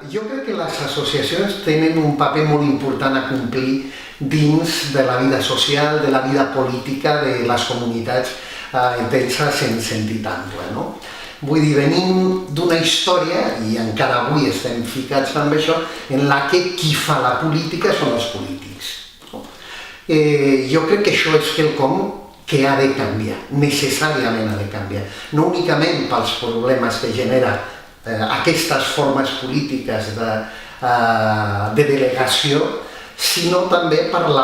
Jo crec que les associacions tenen un paper molt important a complir dins de la vida social, de la vida política de les comunitats denses en sentit ample, no? Vull dir, venim d'una història, i encara avui estem ficats amb això, en la que qui fa la política són els polítics. Jo crec que això és quelcom que ha de canviar, necessàriament ha de canviar. No únicament pels problemes que genera aquestes formes polítiques de delegació, sinó també pels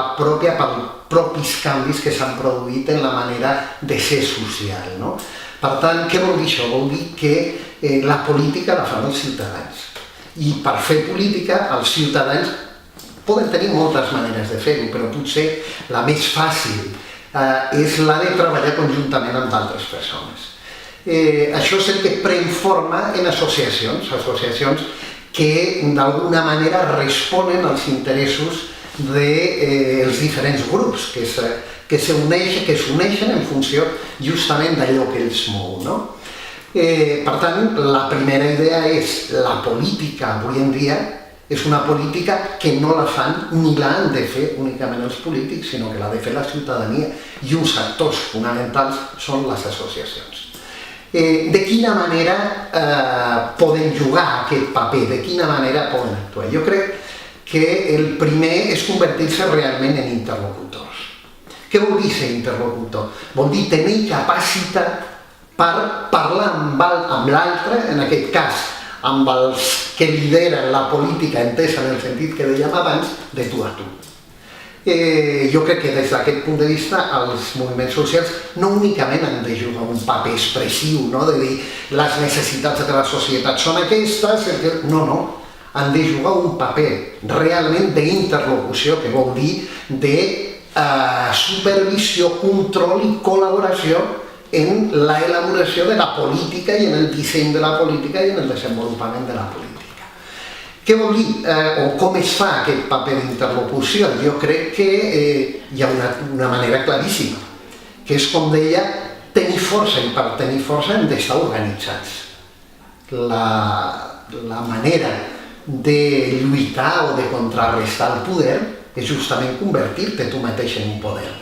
propis canvis que s'han produït en la manera de ser social, no? Per tant, què vol dir això? Vol dir que la política la fan els ciutadans. I per fer política, els ciutadans poden tenir moltes maneres de fer-ho, però potser la més fàcil és la de treballar conjuntament amb altres persones. Això és el que pren forma en associacions que d'alguna manera responen als interessos dels diferents grups que s'uneixen en funció justament d'allò que els mou, no? Per tant, la primera idea és la política avui en dia és una política que no la fan ni l'han de fer únicament els polítics, sinó que l'ha de fer la ciutadania, i uns actors fonamentals són les associacions. De quina manera poden jugar aquest paper? De quina manera poden actuar? Jo crec que el primer és convertir-se realment en interlocutors. Què vol dir ser interlocutor? Vol dir tenir capacitat per parlar amb l'altre, en aquest cas amb els que lideren la política entesa en el sentit que dèiem abans, de tu a tu. Jo crec que des d'aquest punt de vista els moviments socials no únicament han de jugar un paper expressiu, de dir les necessitats de la societat són aquestes, no, han de jugar un paper realment d'interlocució, que vol dir de supervisió, control i col·laboració en l'elaboració de la política i en el disseny de la política i en el desenvolupament de la política. Què vol dir o com es fa aquest paper d'interlocució? Jo crec que hi ha una manera claríssima, que és, com deia, tenir força, i per tenir força hem d'estar organitzats. La manera de lluitar o de contrarrestar el poder és justament convertir-te tu mateix en un poder.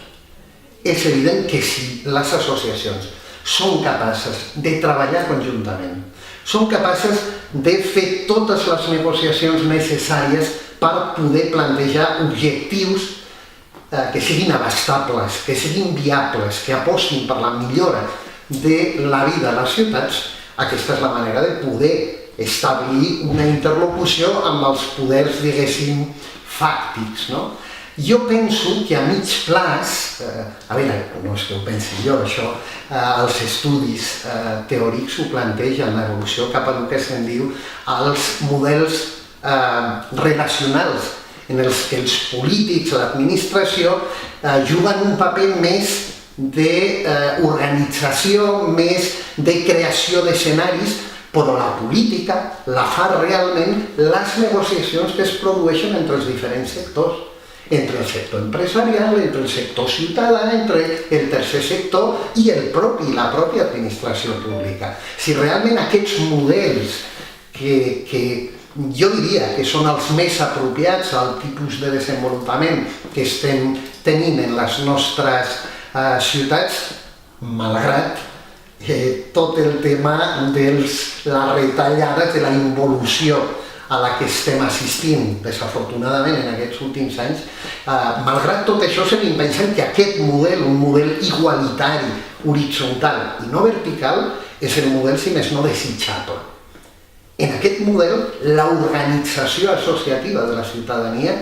És evident que si les associacions són capaces de treballar conjuntament, són capaces de fer totes les negociacions necessàries per poder plantejar objectius que siguin abastables, que siguin viables, que apostin per la millora de la vida a les ciutats, aquesta és la manera de poder establir una interlocució amb els poders, diguéssim, fàctics, no? Jo penso que a mig plaç, a veure, no és que ho pensi jo, això, els estudis teòrics ho plantegen, l'evolució cap a el que se'n diu els models relacionals, en els que els polítics, l'administració, juguen un paper més d'organització, més de creació d'escenaris, però la política la fa realment les negociacions que es produeixen entre els diferents sectors, entre el sector empresarial, entre el sector ciutadà, entre el tercer sector i la pròpia administració pública. Si realment aquests models que jo diria que són els més apropiats al tipus de desenvolupament que estem tenint en les nostres ciutats, malgrat tot el tema de les retallades, de la involució a la que estem assistint, desafortunadament, en aquests últims anys, malgrat tot això, seguim pensant que aquest model, un model igualitari, horitzontal i no vertical, és el model, si més no, desitjable. En aquest model, l'organització associativa de la ciutadania,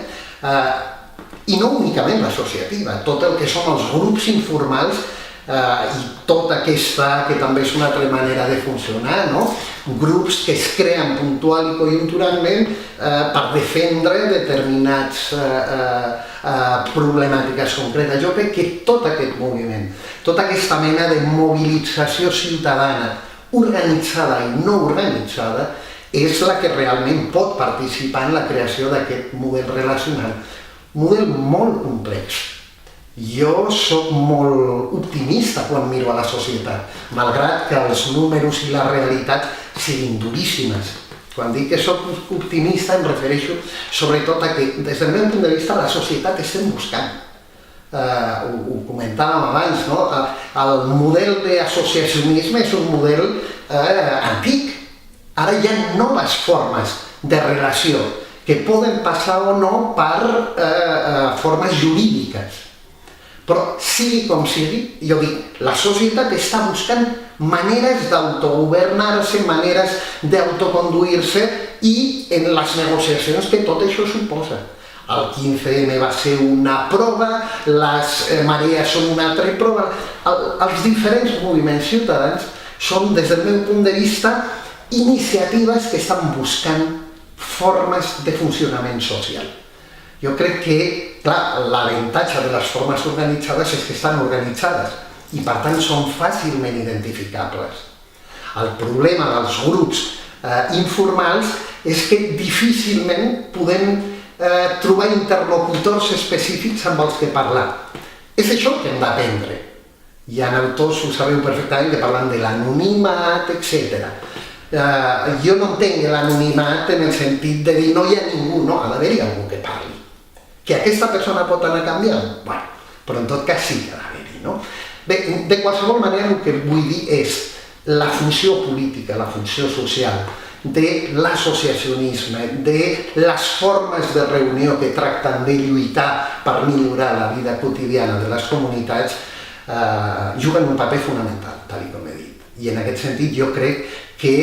i no únicament l'associativa, tot el que són els grups informals i tota aquesta, que també és una altra manera de funcionar, grups que es creen puntual i conjunturalment per defendre determinades problemàtiques concretes. Jo crec que tot aquest moviment, tota aquesta mena de mobilització ciutadana organitzada i no organitzada és la que realment pot participar en la creació d'aquest model relacional. Un model molt complex. Jo soc molt optimista quan miro a la societat, malgrat que els números i la realitat siguin duríssimes. Quan dic que soc optimista em refereixo sobretot a que, des del meu punt de vista, la societat estem buscant. Ho comentàvem abans, no? El model d'associacionisme és un model antic. Ara hi ha noves formes de relació que poden passar o no per formes jurídiques. Però sigui com sigui, jo dic, la societat està buscant maneres d'autogovernar-se, maneres d'autoconduir-se i en les negociacions que tot això suposa. El 15M va ser una prova, les marees són una altra prova. Els diferents moviments ciutadans són, des del meu punt de vista, iniciatives que estan buscant formes de funcionament social. Jo crec que, clar, l'avantatge de les formes organitzades és que estan organitzades i, per tant, són fàcilment identificables. El problema dels grups informals és que difícilment podem trobar interlocutors específics amb els que parlar. És això que hem d'aprendre. Hi ha autors, ho sabeu perfectament, que parlen de l'anonimat, etc. Jo no entenc l'anonimat en el sentit de dir no hi ha ningú, no, ha d'haver-hi algú que parli. Que aquesta persona pot anar canviant? Bueno, però en tot cas sí que ha d'haver-hi, no? Bé, de qualsevol manera el que vull dir és la funció política, la funció social de l'associacionisme, de les formes de reunió que tracten de lluitar per millorar la vida quotidiana de les comunitats, juguen un paper fonamental, tal com he dit. I en aquest sentit jo crec que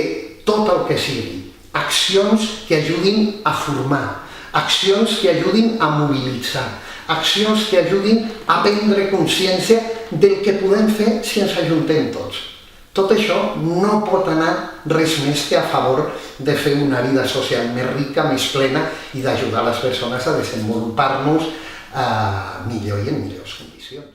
tot el que sigui accions que ajudin a formar, accions que ajudin a mobilitzar, accions que ajudin a prendre consciència del que podem fer si ens ajuntem tots. Tot això no pot anar res més que a favor de fer una vida social més rica, més plena i d'ajudar les persones a desenvolupar-nos millor i en millors condicions.